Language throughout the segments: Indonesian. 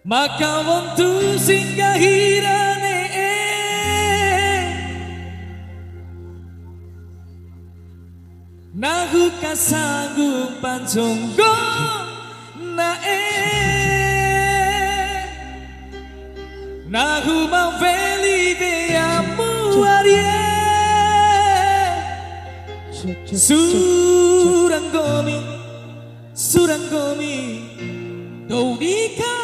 Maka wontu singgahirane nahu kasanggup panjonggo nae nahu mau veli beamu arie suranggomi suranggomi Dodika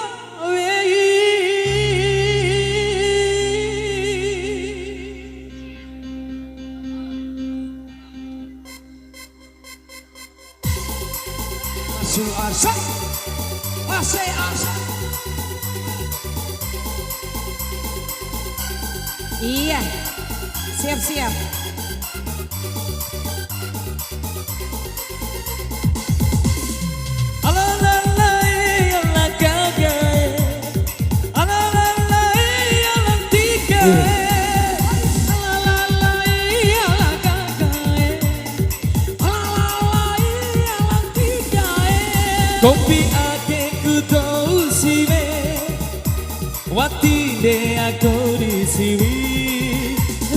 Iya, siap-siap. Kopi ake kutou siwe Wati de aku di sini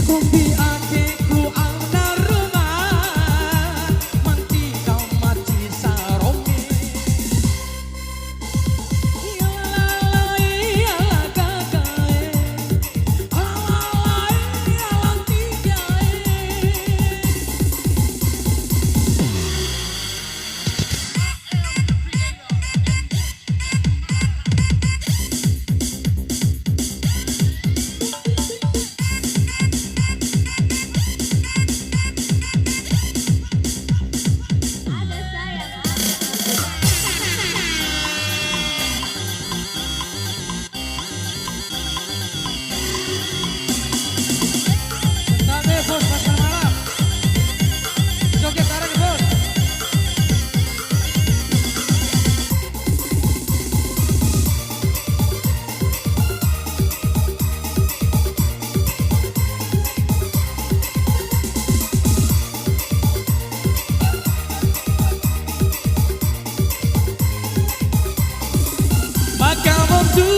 Kopi ake ku ana rumah Manti kau mati saromi Iyalalai iyala kakae Alalai iyala tigae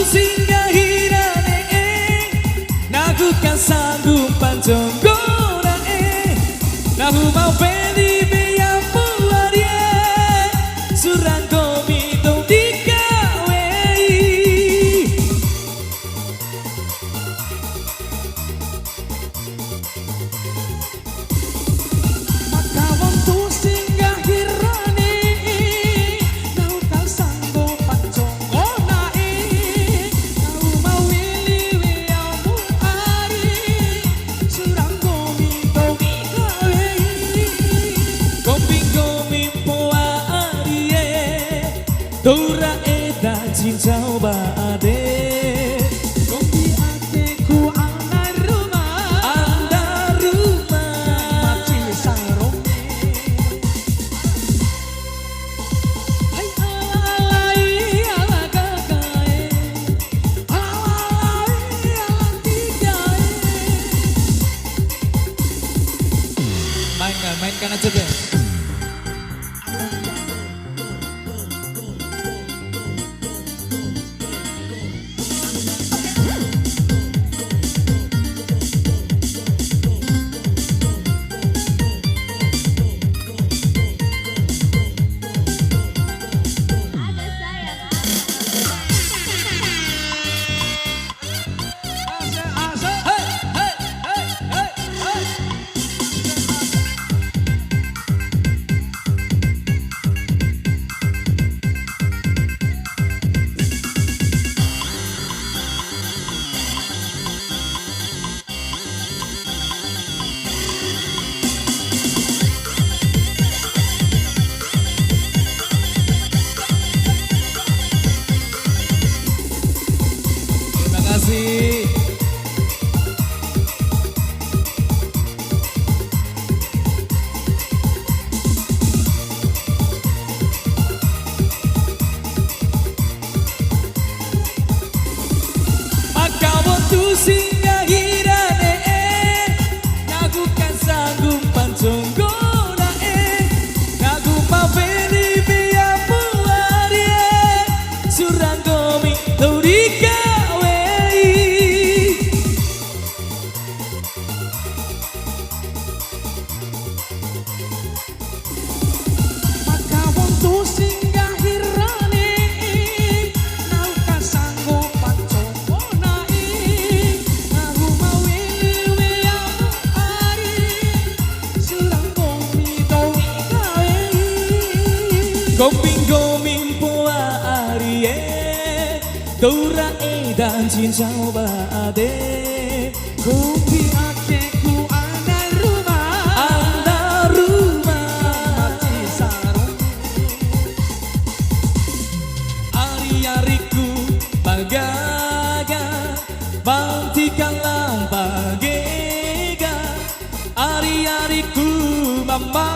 Singgahirane nahu kasanggup panjonggonae nahu mau beli beamu arie suranggomi dodika wei Maka wontu singgahirane nahu kasanggup panjonggonae Dora eda cincau baade Kopi ake ku ana rumah Mati saromi Hai alalai iyala kakae Alalai iyala tigae Mainkan aja deh. Suranggomi Dodika Gombing-gombing poa arie Dora edan cincau baade Kopi adekku anak rumah Anda rumah Mati sarung Ari-ariku bagaga Bantikan lampagega Ari-ariku mama